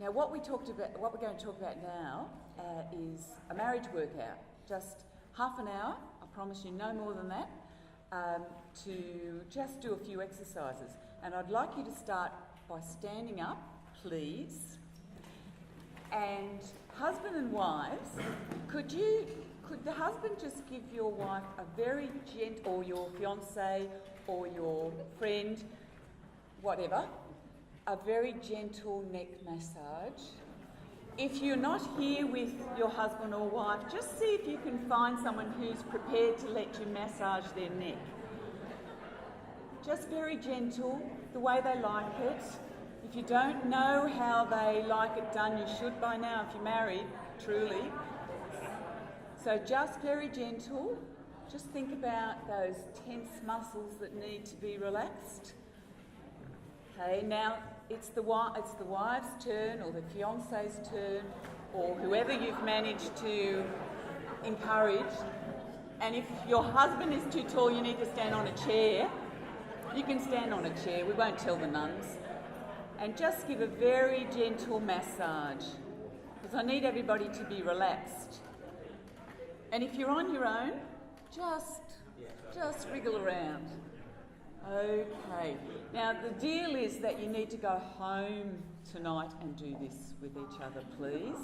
Now, what we're going to talk about now is a marriage workout. Just half an hour, I promise you no more than that, to just do a few exercises. And I'd like you to start by standing up, please. And husband and wives, could the husband just give your wife a very gentle, or your fiancé or your friend, whatever, a very gentle neck massage? If you're not here with your husband or wife, just see if you can find someone who's prepared to let you massage their neck. Just very gentle, the way they like it. If you don't know how they like it done, you should by now if you're married, truly. So just very gentle. Just think about those tense muscles that need to be relaxed. Okay, now it's the wife's turn, or the fiancé's turn, or whoever you've managed to encourage. And if your husband is too tall, you need to stand on a chair. You can stand on a chair, we won't tell the nuns. And just give a very gentle massage, because I need everybody to be relaxed. And if you're on your own, just wriggle around. Okay. Now, the deal is that you need to go home tonight and do this with each other, please.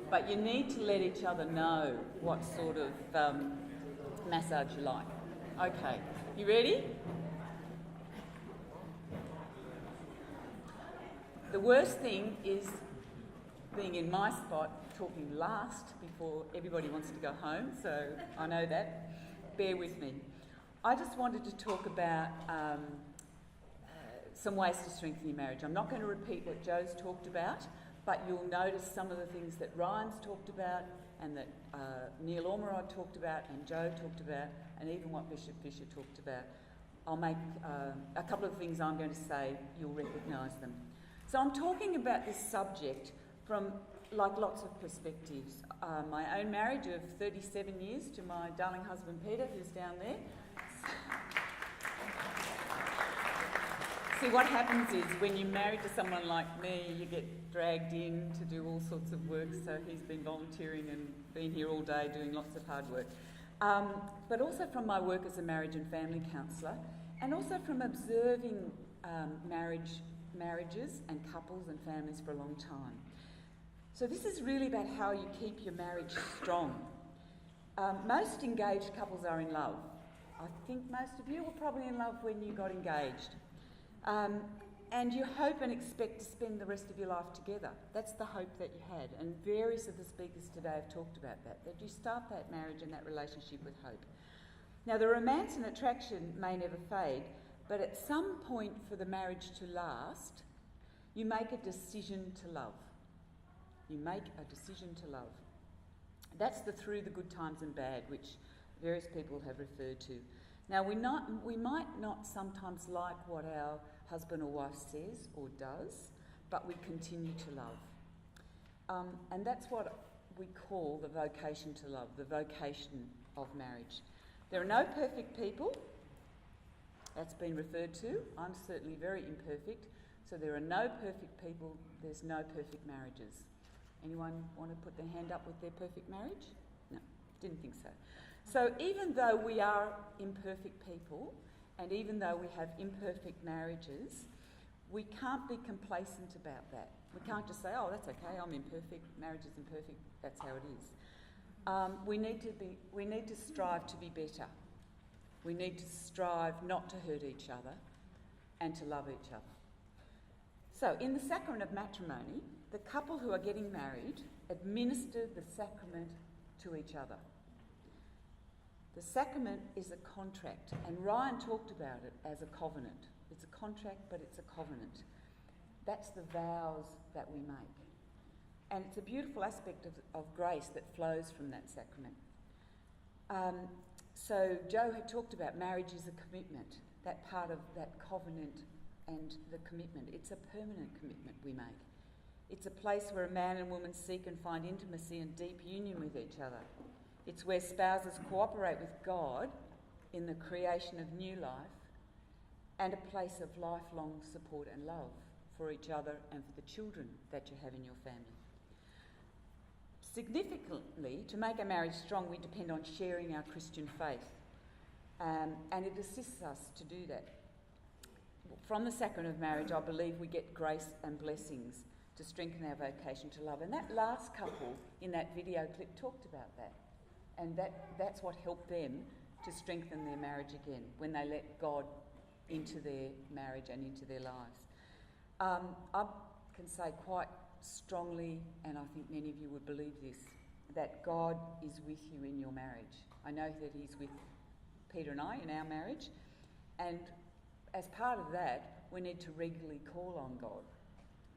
But you need to let each other know what sort of massage you like. Okay. You ready? The worst thing is being in my spot, talking last before everybody wants to go home, so I know that. Bear with me. I just wanted to talk about some ways to strengthen your marriage. I'm not going to repeat what Joe's talked about, but you'll notice some of the things that Ryan's talked about, and that Neil Ormerod talked about, and Joe talked about, and even what Bishop Fisher talked about. I'll make a couple of things I'm going to say, you'll recognise them. So I'm talking about this subject from lots of perspectives. My own marriage of 37 years to my darling husband Peter, who's down there. See, what happens is when you're married to someone like me, you get dragged in to do all sorts of work, so he's been volunteering and been here all day doing lots of hard work. But also from my work as a marriage and family counsellor, and also from observing marriages and couples and families for a long time. So this is really about how you keep your marriage strong. Most engaged couples are in love. I think most of you were probably in love when you got engaged. And you hope and expect to spend the rest of your life together. That's the hope that you had. And various of the speakers today have talked about that you start that marriage and that relationship with hope. Now, the romance and attraction may never fade, but at some point for the marriage to last, you make a decision to love. You make a decision to love. That's the through the good times and bad, which various people have referred to. Now, we might not sometimes like what our husband or wife says or does, but we continue to love. And that's what we call the vocation to love, the vocation of marriage. There are no perfect people. That's been referred to. I'm certainly very imperfect. So there are no perfect people, there's no perfect marriages. Anyone want to put their hand up with their perfect marriage? No, didn't think so. So even though we are imperfect people, and even though we have imperfect marriages, we can't be complacent about that. We can't just say, oh, that's okay, I'm imperfect, marriage is imperfect, that's how it is. We need to strive to be better. We need to strive not to hurt each other and to love each other. So in the sacrament of matrimony, the couple who are getting married administer the sacrament to each other. The sacrament is a contract, and Ryan talked about it as a covenant. It's a contract, but it's a covenant. That's the vows that we make. And it's a beautiful aspect of grace that flows from that sacrament. So Joe had talked about marriage is a commitment, that part of that covenant and the commitment. It's a permanent commitment we make. It's a place where a man and woman seek and find intimacy and deep union with each other. It's where spouses cooperate with God in the creation of new life, and a place of lifelong support and love for each other and for the children that you have in your family. Significantly, to make our marriage strong, we depend on sharing our Christian faith, and it assists us to do that. From the sacrament of marriage, I believe we get grace and blessings to strengthen our vocation to love. And that last couple in that video clip talked about that. And that's what helped them to strengthen their marriage again, when they let God into their marriage and into their lives. I can say quite strongly, and I think many of you would believe this, that God is with you in your marriage. I know that He's with Peter and I in our marriage, and as part of that, we need to regularly call on God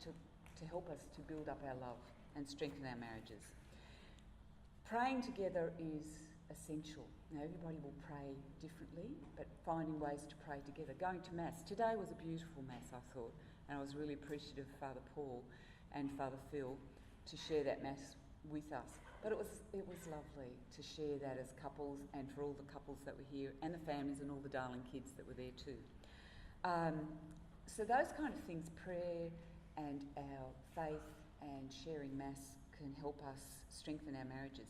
to help us to build up our love and strengthen our marriages. Praying together is essential. Now, everybody will pray differently, but finding ways to pray together. Going to Mass. Today was a beautiful Mass, I thought, and I was really appreciative of Father Paul and Father Phil to share that Mass with us. But it was lovely to share that as couples, and for all the couples that were here, and the families and all the darling kids that were there too. So those kind of things, prayer and our faith and sharing Mass, can help us strengthen our marriages.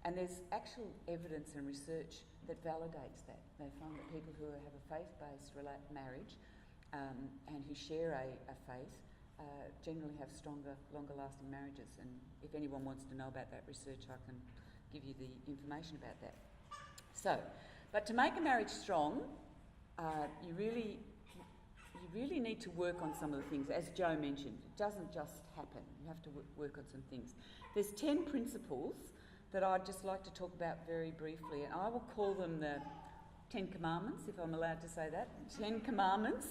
And there's actual evidence and research that validates that. They find that people who have a faith-based marriage and who share a faith generally have stronger, longer-lasting marriages. And if anyone wants to know about that research, I can give you the information about that. So, but to make a marriage strong, you really need to work on some of the things. As Joe mentioned, it doesn't just happen. You have to work on some things. There's 10 principles that I'd just like to talk about very briefly, and I will call them the 10 Commandments, if I'm allowed to say that. 10 Commandments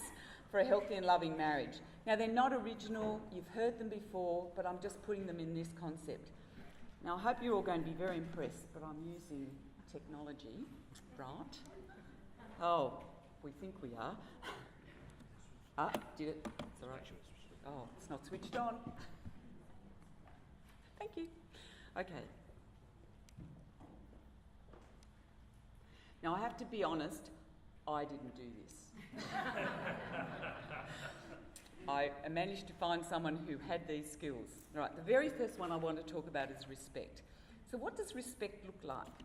for a healthy and loving marriage. Now, they're not original, you've heard them before, but I'm just putting them in this concept. Now, I hope you're all going to be very impressed, but I'm using technology, right? Oh, we think we are. Did it? It's all right. Oh, it's not switched on. Thank you. Okay. Now, I have to be honest, I didn't do this. I managed to find someone who had these skills. Right, the very first one I want to talk about is respect. So what does respect look like?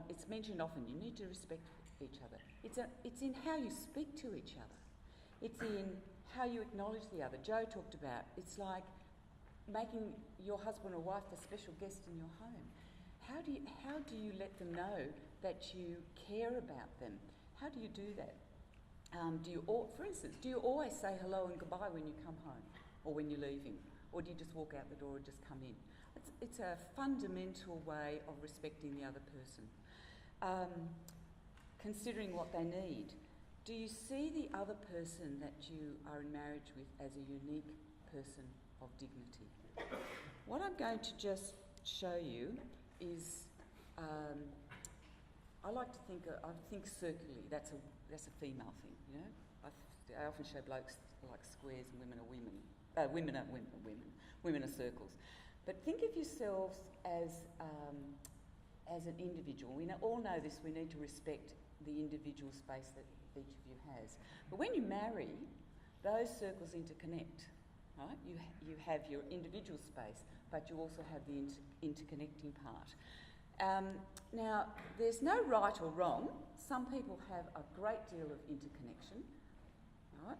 It's mentioned often, you need to respect each other. It's in how you speak to each other. It's in how you acknowledge the other. Joe talked about, it's like making your husband or wife a special guest in your home. How do you let them know that you care about them? How do you do that? For instance, do you always say hello and goodbye when you come home or when you're leaving? Or do you just walk out the door and just come in? It's a fundamental way of respecting the other person. Considering what they need. Do you see the other person that you are in marriage with as a unique person of dignity? What I'm going to just show you is, I like to think, I think circularly. That's a female thing, you know. I often show blokes like squares and women are women. Women are circles. But think of yourselves as an individual. We all know this. We need to respect the individual space that each of you has. But when you marry, those circles interconnect, right? You have your individual space, but you also have the interconnecting part. Now, there's no right or wrong. Some people have a great deal of interconnection, right,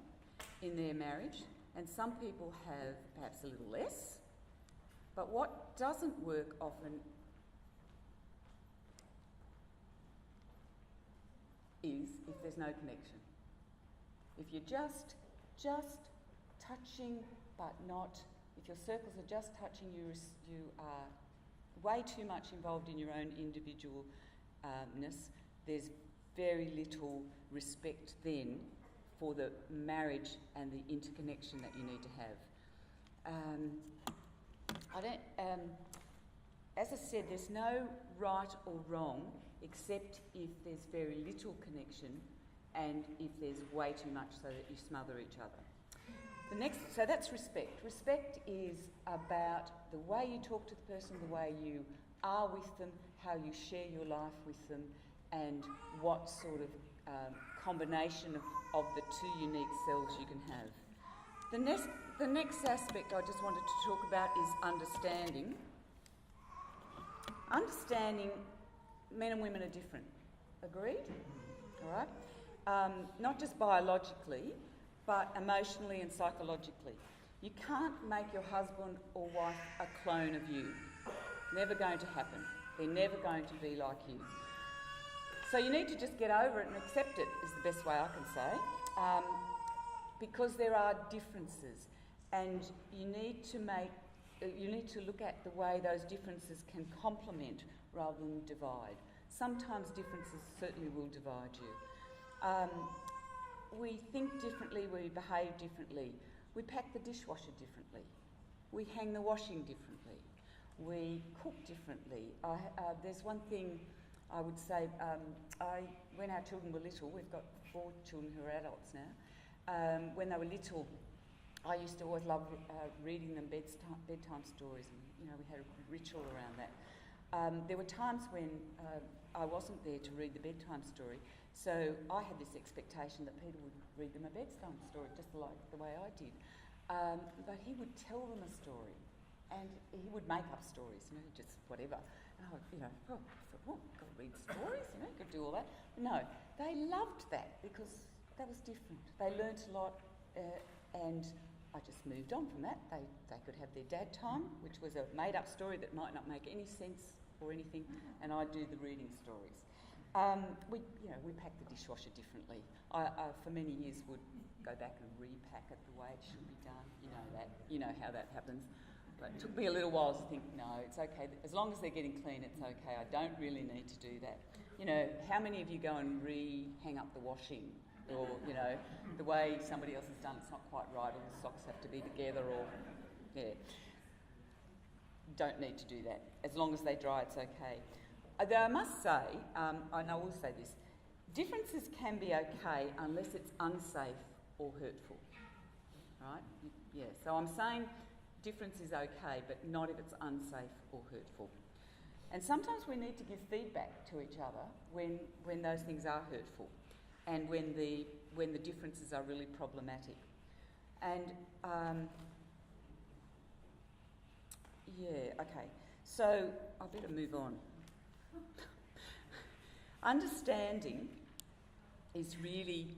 in their marriage, and some people have perhaps a little less. But what doesn't work often is if there's no connection. If you're just touching, but not, if your circles are just touching, you are way too much involved in your own individualness. There's very little respect then for the marriage and the interconnection that you need to have. As I said, there's no right or wrong, except if there's very little connection and if there's way too much so that you smother each other. So that's respect. Respect is about the way you talk to the person, the way you are with them, how you share your life with them, and what sort of combination of the two unique selves you can have. The next aspect I just wanted to talk about is understanding. Understanding men and women are different. Agreed? All right? Not just biologically, but emotionally and psychologically. You can't make your husband or wife a clone of you. Never going to happen. They're never going to be like you. So you need to just get over it and accept it, is the best way I can say. Because there are differences, and you need to look at the way those differences can complement rather than divide. Sometimes differences certainly will divide you. We think differently, we behave differently. We pack the dishwasher differently. We hang the washing differently. We cook differently. There's one thing I would say, when our children were little, we've got 4 children who are adults now, when they were little, I used to always love reading them bedtime stories, and we had a ritual around that. There were times when I wasn't there to read the bedtime story, so I had this expectation that Peter would read them a bedtime story, just like the way I did. But he would tell them a story, and he would make up stories, just whatever. And I thought, got to read stories, could do all that. No, they loved that because that was different. They learnt a lot, and I just moved on from that. They could have their dad time, which was a made-up story that might not make any sense or anything, and I do the reading stories. We pack the dishwasher differently. I for many years would go back and repack it the way it should be done. You know how that happens. But it took me a little while to think, no, it's okay. As long as they're getting clean, it's okay. I don't really need to do that. How many of you go and hang up the washing? Or, the way somebody else has done it's not quite right, or the socks have to be together, or, Don't need to do that. As long as they dry, it's okay. Though I must say, and I will say this, differences can be okay unless it's unsafe or hurtful, right? Yeah, so I'm saying difference is okay, but not if it's unsafe or hurtful. And sometimes we need to give feedback to each other when those things are hurtful, and when the differences are really problematic. And okay. So I better move on. Understanding is really,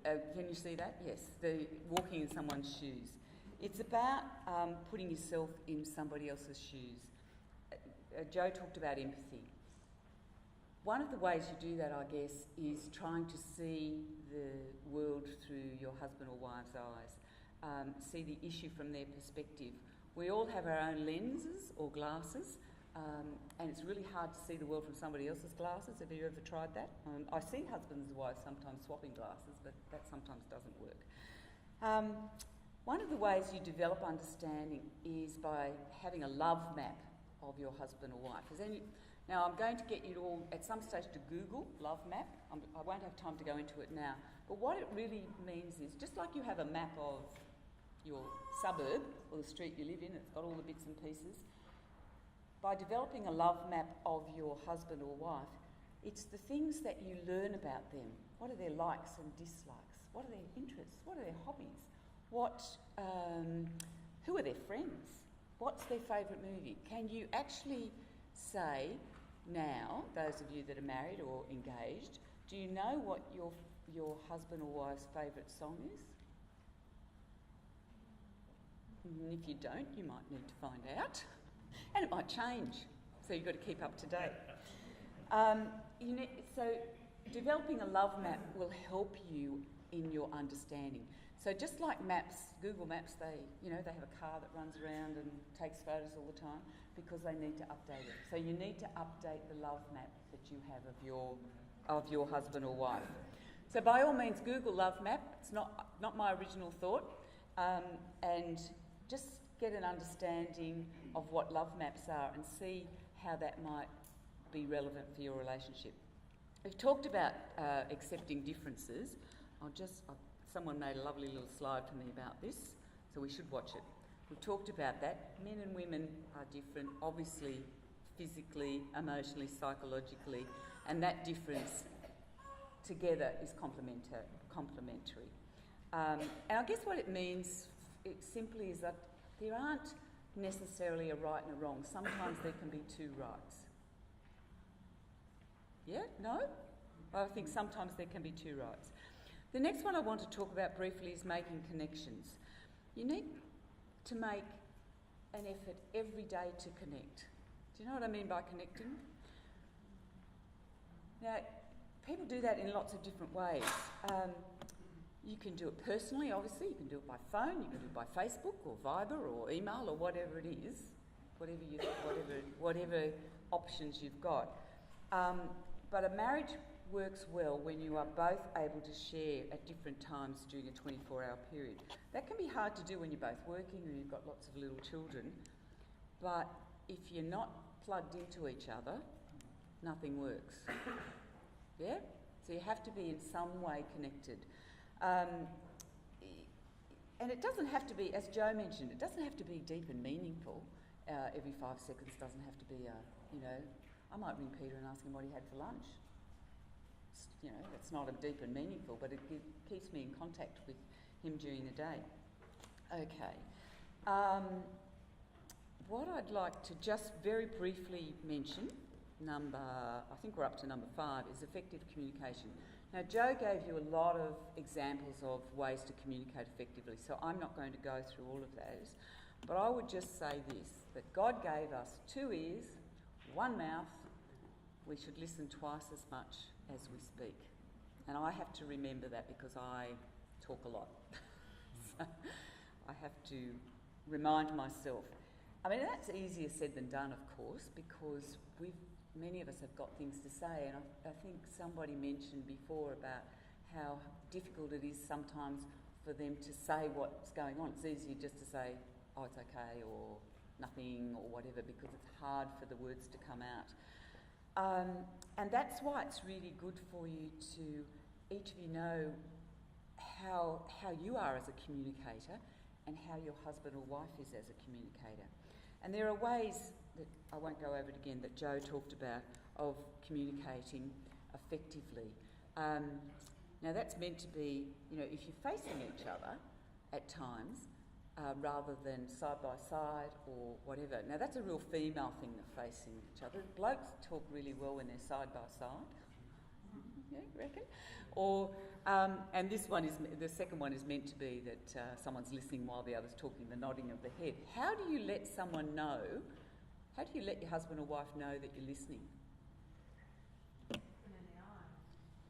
can you see that? Yes, the walking in someone's shoes. It's about putting yourself in somebody else's shoes. Joe talked about empathy. One of the ways you do that, I guess, is trying to see the world through your husband or wife's eyes, see the issue from their perspective. We all have our own lenses or glasses, and it's really hard to see the world from somebody else's glasses. Have you ever tried that? I see husbands and wives sometimes swapping glasses, but that sometimes doesn't work. One of the ways you develop understanding is by having a love map of your husband or wife. Now, I'm going to get you all, at some stage, to Google love map. I won't have time to go into it now. But what it really means is, just like you have a map of your suburb or the street you live in, it's got all the bits and pieces, by developing a love map of your husband or wife, it's the things that you learn about them. What are their likes and dislikes? What are their interests? What are their hobbies? Who are their friends? What's their favourite movie? Can you actually say now, those of you that are married or engaged, do you know what your husband or wife's favourite song is? And if you don't, you might need to find out. And it might change, so you've got to keep up to date. So developing a love map will help you in your understanding. So just like maps, Google Maps, they have a car that runs around and takes photos all the time because they need to update it. So you need to update the love map that you have of your husband or wife. So by all means, Google love map. It's not my original thought, and just get an understanding of what love maps are and see how that might be relevant for your relationship. We've talked about accepting differences. Someone made a lovely little slide for me about this, so we should watch it. We've talked about that. Men and women are different, obviously, physically, emotionally, psychologically, and that difference together is complementary. And I guess what it means it simply is that there aren't necessarily a right and a wrong. Sometimes there can be two rights. Yeah? No? I think sometimes there can be two rights. The next one I want to talk about briefly is making connections. You need to make an effort every day to connect. Do you know what I mean by connecting? Now, people do that in lots of different ways. You can do it personally, obviously. You can do it by phone. You can do it by Facebook or Viber or email or whatever it is, whatever options you've got. But a marriage works well when you are both able to share at different times during a 24-hour period. That can be hard to do when you're both working and you've got lots of little children. But if you're not plugged into each other, nothing works. Yeah? So you have to be in some way connected. And it doesn't have to be, as Joe mentioned, it doesn't have to be deep and meaningful. Every 5 seconds doesn't have to be, I might ring Peter and ask him what he had for lunch. It's not a deep and meaningful, but it keeps me in contact with him during the day. Okay. What I'd like to just very briefly mention, I think we're up to number 5, is effective communication. Now, Joe gave you a lot of examples of ways to communicate effectively, so I'm not going to go through all of those. But I would just say this, that God gave us 2 ears, 1 mouth. We should listen twice as much as we speak. And I have to remember that because I talk a lot. So I have to remind myself. I mean, that's easier said than done, of course, because many of us have got things to say, and I think somebody mentioned before about how difficult it is sometimes for them to say what's going on. It's easier just to say, oh, it's okay, or nothing, or whatever, because it's hard for the words to come out. And that's why it's really good for you to, each of you know how you are as a communicator and how your husband or wife is as a communicator. And there are ways that, I won't go over it again, that Joe talked about of communicating effectively. Now that's meant to be, if you're facing each other at times, rather than side by side or whatever. Now that's a real female thing, the facing each other. Blokes talk really well when they're side by side. Yeah, you reckon? Or, and the second one is meant to be that someone's listening while the other's talking, the nodding of the head. How do you let someone know, how do you let your husband or wife know that you're listening?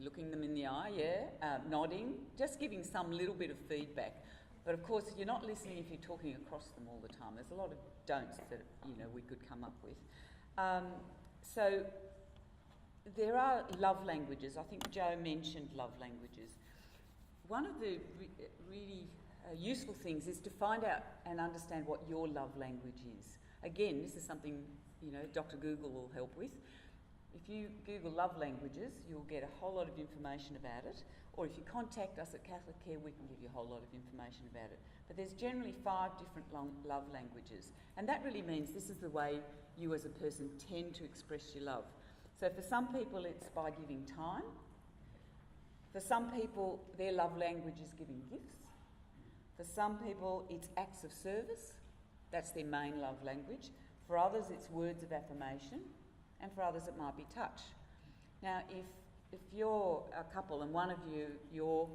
Looking them in the eye, yeah. Nodding, just giving some little bit of feedback. But of course, you're not listening if you're talking across them all the time. There's a lot of don'ts that, we could come up with. So there are love languages. I think Joe mentioned love languages. One of the really useful things is to find out and understand what your love language is. Again, this is something, Dr. Google will help with. If you Google love languages, you'll get a whole lot of information about it. Or if you contact us at CatholicCare, we can give you a whole lot of information about it. But there's generally 5 different love languages. And that really means this is the way you as a person tend to express your love. So for some people, it's by giving time. For some people, their love language is giving gifts. For some people, it's acts of service. That's their main love language. For others, it's words of affirmation. And for others, it might be touch. Now, if you're a couple and one of you, your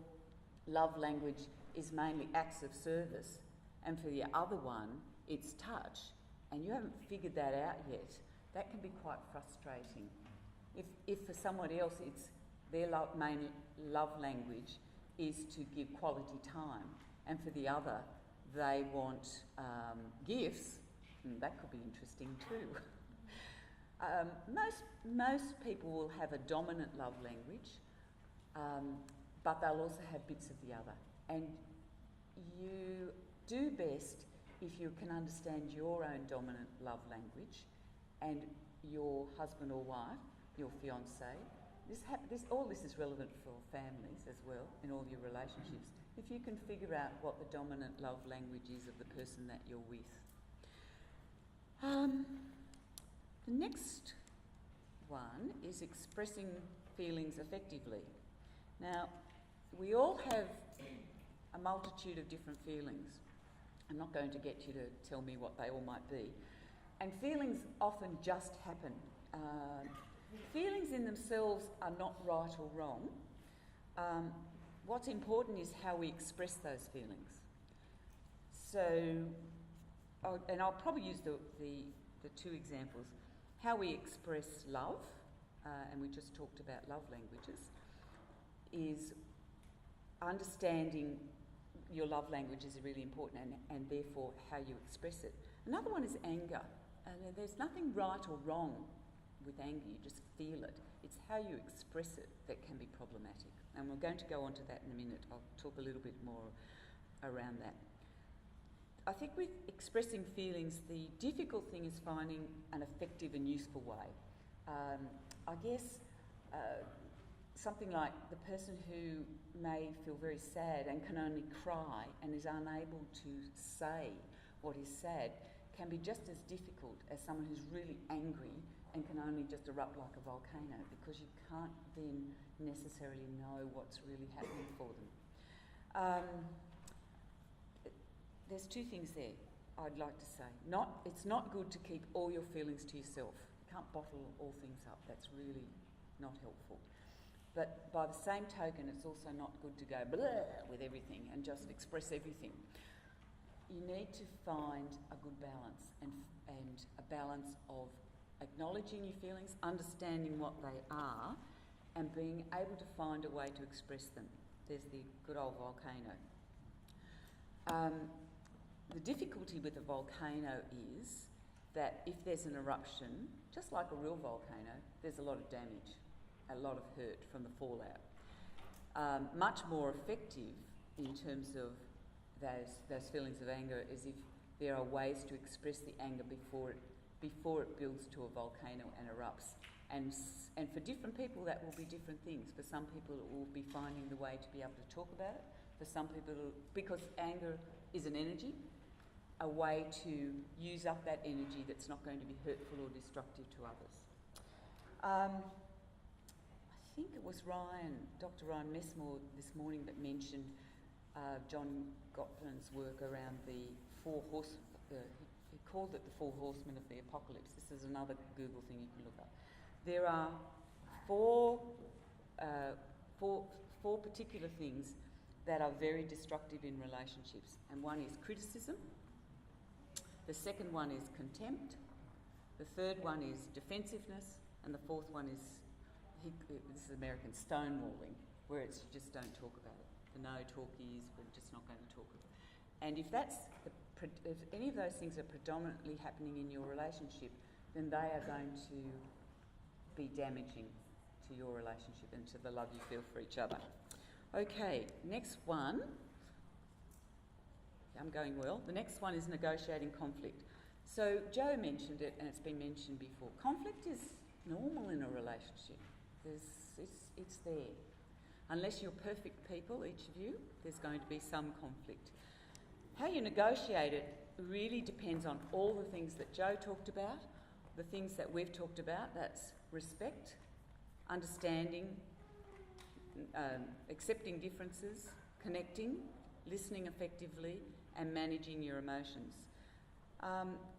love language is mainly acts of service, and for the other one, it's touch, and you haven't figured that out yet, that can be quite frustrating. If for someone else, it's their main love language is to give quality time, and for the other, they want gifts, that could be interesting too. Most people will have a dominant love language, but they'll also have bits of the other. And you do best if you can understand your own dominant love language and your husband or wife, your fiancé. All this is relevant for families as well, in all your relationships. If you can figure out what the dominant love language is of the person that you're with. The next one is expressing feelings effectively. Now, we all have a multitude of different feelings. I'm not going to get you to tell me what they all might be. And feelings often just happen. Feelings in themselves are not right or wrong. What's important is how we express those feelings. So, and I'll probably use the two examples. How we express love, and we just talked about love languages, is understanding your love language is really important, and therefore how you express it. Another one is anger. And there's nothing right or wrong with anger, you just feel it. It's how you express it that can be problematic. And we're going to go on to that in a minute. I'll talk a little bit more around that. I think with expressing feelings, the difficult thing is finding an effective and useful way. I guess something like the person who may feel very sad and can only cry and is unable to say what is sad can be just as difficult as someone who's really angry and can only just erupt like a volcano, because you can't then necessarily know what's really happening for them. There's two things there I'd like to say. It's not good to keep all your feelings to yourself. You can't bottle all things up. That's really not helpful. But by the same token, it's also not good to go blah with everything and just express everything. You need to find a good balance, and a balance of acknowledging your feelings, understanding what they are, and being able to find a way to express them. There's the good old volcano. The difficulty with a volcano is that if there's an eruption, just like a real volcano, there's a lot of damage, a lot of hurt from the fallout. Much more effective in terms of those feelings of anger is if there are ways to express the anger before it builds to a volcano and erupts. And for different people that will be different things. For some people it will be finding the way to be able to talk about it. For some people, because anger is an energy, a way to use up that energy that's not going to be hurtful or destructive to others. I think it was Dr. Ryan Messmore this morning that mentioned John Gottman's work around the he called it the Four Horsemen of the Apocalypse. This is another Google thing you can look up. There are four particular things that are very destructive in relationships, and one is criticism, the second one is contempt, the third one is defensiveness, and the fourth one is, this is American, stonewalling, where it's you just don't talk about it. The no talkies, we're just not going to talk about it. And if any of those things are predominantly happening in your relationship, then they are going to be damaging to your relationship and to the love you feel for each other. Okay, next one. I'm going well. The next one is negotiating conflict. So Joe mentioned it, and it's been mentioned before. Conflict is normal in a relationship. It's there. Unless you're perfect people, each of you, there's going to be some conflict. How you negotiate it really depends on all the things that Joe talked about, the things that we've talked about. That's respect, understanding, accepting differences, connecting, listening effectively, and managing your emotions.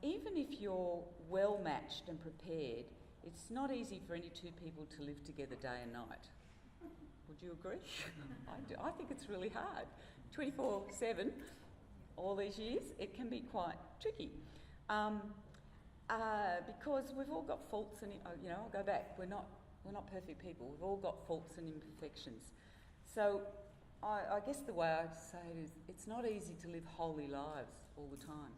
Even if you're well matched and prepared, it's not easy for any two people to live together day and night. Would you agree? I do. I think it's really hard. 24/7, all these years, it can be quite tricky. Because we've all got faults, and I'll go back. We're not perfect people. We've all got faults and imperfections. So I guess the way I'd say it is, it's not easy to live holy lives all the time.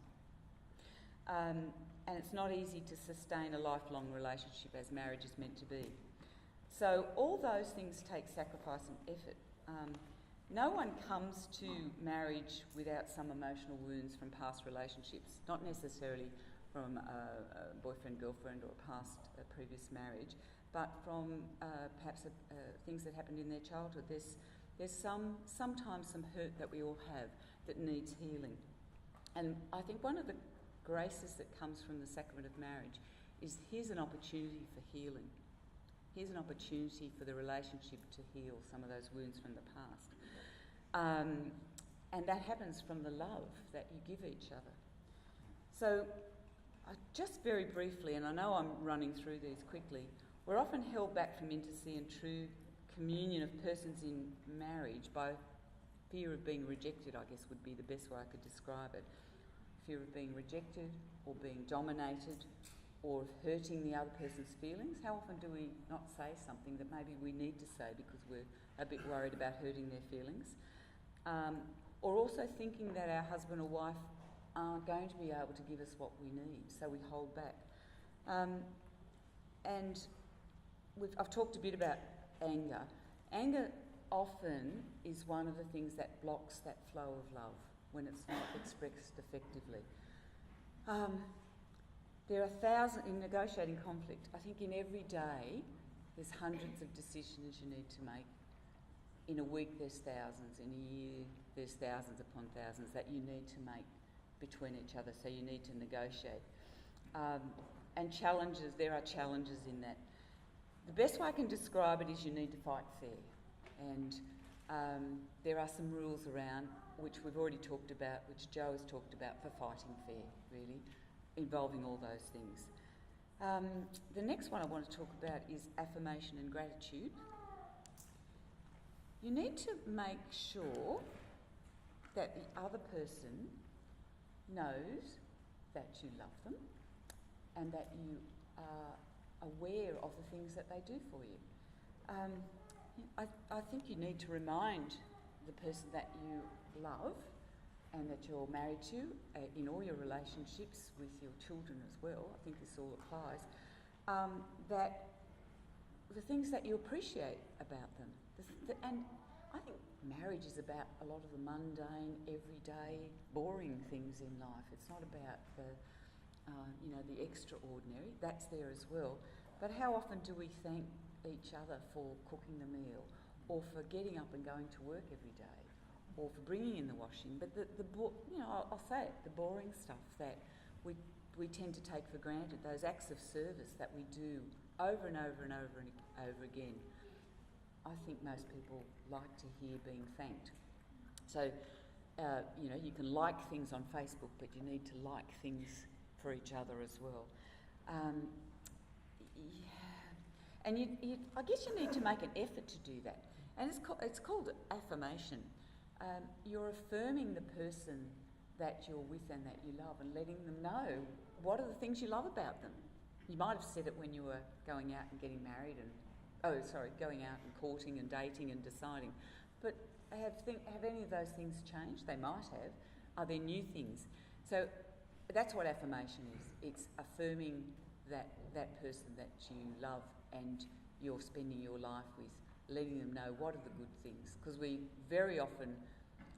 And it's not easy to sustain a lifelong relationship as marriage is meant to be. So all those things take sacrifice and effort. No one comes to marriage without some emotional wounds from past relationships, not necessarily from a boyfriend-girlfriend or a previous marriage, but from perhaps things that happened in their childhood. There's sometimes some hurt that we all have that needs healing. And I think one of the graces that comes from the sacrament of marriage is here's an opportunity for healing. Here's an opportunity for the relationship to heal some of those wounds from the past. And that happens from the love that you give each other. So, just very briefly, and I know I'm running through these quickly, we're often held back from intimacy and true communion of persons in marriage by fear of being rejected, I guess would be the best way I could describe it. Fear of being rejected or being dominated or of hurting the other person's feelings. How often do we not say something that maybe we need to say because we're a bit worried about hurting their feelings? Or also thinking that our husband or wife aren't going to be able to give us what we need, so we hold back. And I've talked a bit about anger. Anger often is one of the things that blocks that flow of love when it's not expressed effectively. There are thousands in negotiating conflict. I think in every day there's hundreds of decisions you need to make. In a week there's thousands, in a year there's thousands upon thousands that you need to make between each other, so you need to negotiate. And challenges, there are challenges in that. The best way I can describe it is you need to fight fair. And there are some rules around, which we've already talked about, which Jo has talked about for fighting fair, really, involving all those things. The next one I want to talk about is affirmation and gratitude. You need to make sure that the other person knows that you love them and that you are aware of the things that they do for you. I think you need to remind the person that you love and that you're married to in all your relationships with your children as well, I think this all applies, that the things that you appreciate about them. And I think marriage is about a lot of the mundane, everyday, boring things in life. It's not about the extraordinary. That's there as well. But how often do we thank each other for cooking the meal, or for getting up and going to work every day, or for bringing in the washing? But I'll say it, the boring stuff that we tend to take for granted, those acts of service that we do over and over and over and over again. I think most people like to hear being thanked. So, you can like things on Facebook, but you need to like things for each other as well. And I guess you need to make an effort to do that. And it's called affirmation. You're affirming the person that you're with and that you love and letting them know what are the things you love about them. You might have said it when you were going out and getting married going out and courting and dating and deciding. But have any of those things changed? They might have. Are there new things? So that's what affirmation is. It's affirming that person that you love and you're spending your life with, letting them know what are the good things. Because we very often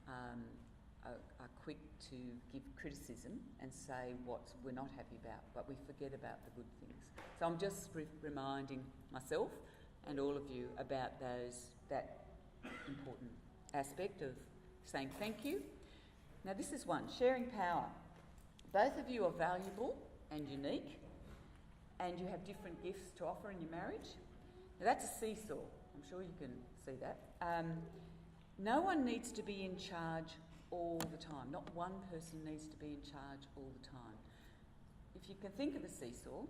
are quick to give criticism and say what we're not happy about, but we forget about the good things. So I'm just reminding myself and all of you about that important aspect of saying thank you. Now this is one, sharing power. Both of you are valuable and unique, and you have different gifts to offer in your marriage. Now that's a seesaw, I'm sure you can see that. No one needs to be in charge all the time. Not one person needs to be in charge all the time. If you can think of a seesaw,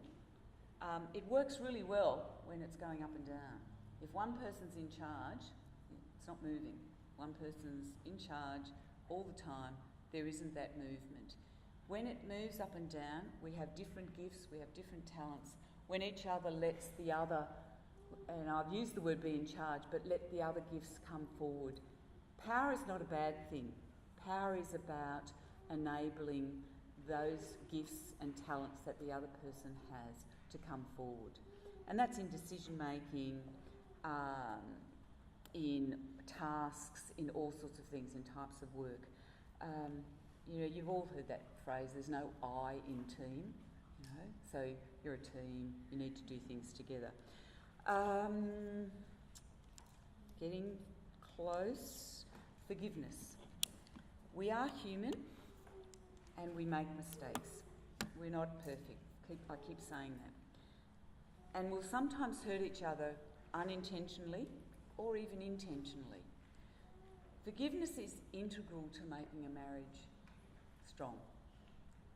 it works really well when it's going up and down. If one person's in charge, it's not moving. One person's in charge all the time, there isn't that movement. When it moves up and down, we have different gifts, we have different talents. When each other lets the other, and I've used the word be in charge, but let the other gifts come forward. Power is not a bad thing. Power is about enabling those gifts and talents that the other person has to come forward. And that's in decision making, in tasks, in all sorts of things, in types of work. You've all heard that phrase, there's no I in team, so you're a team, you need to do things together. Getting close, forgiveness. We are human and we make mistakes. We're not perfect. I keep saying that. And we'll sometimes hurt each other unintentionally or even intentionally. Forgiveness is integral to making a marriage strong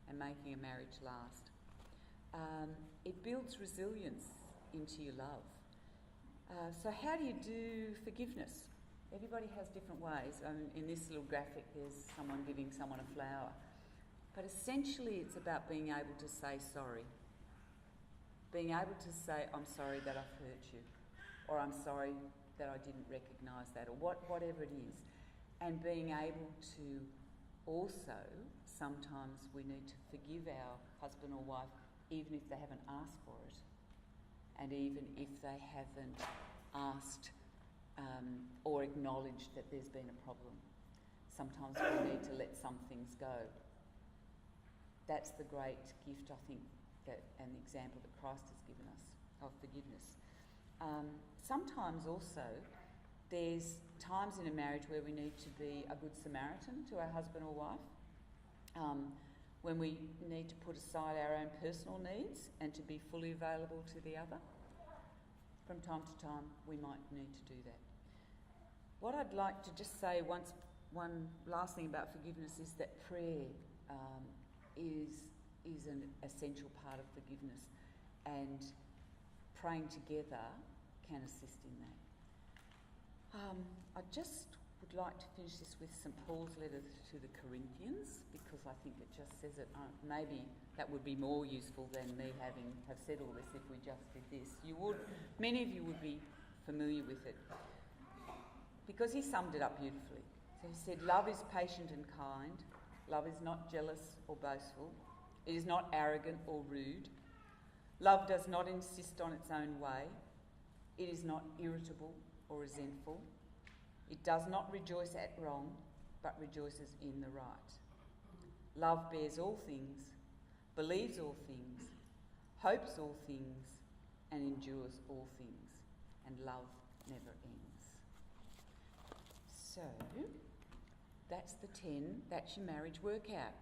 and making a marriage last. It builds resilience into your love. So how do you do forgiveness? Everybody has different ways. In this little graphic there's someone giving someone a flower. But essentially it's about being able to say sorry. Being able to say, I'm sorry that I've hurt you, or I'm sorry that I didn't recognise that, or whatever it is. And being able to also, sometimes we need to forgive our husband or wife even if they haven't asked for it, and even if they haven't asked or acknowledged that there's been a problem. Sometimes we need to let some things go. That's the great gift, I think, and the example that Christ has given us of forgiveness. Sometimes also there's times in a marriage where we need to be a good Samaritan to our husband or wife, when we need to put aside our own personal needs and to be fully available to the other. From time to time we might need to do that. What I'd like to just say one last thing about forgiveness is that prayer is an essential part of forgiveness, and praying together can assist in that. I just would like to finish this with St Paul's letter to the Corinthians, because I think it just says it. Maybe that would be more useful than me have said all this if we just did this. Many of you would be familiar with it, because he summed it up beautifully. So he said, love is patient and kind. Love is not jealous or boastful. It is not arrogant or rude. Love does not insist on its own way. It is not irritable or resentful. It does not rejoice at wrong, but rejoices in the right. Love bears all things, believes all things, hopes all things, and endures all things. And love never ends. So, that's the 10. That's your marriage workout.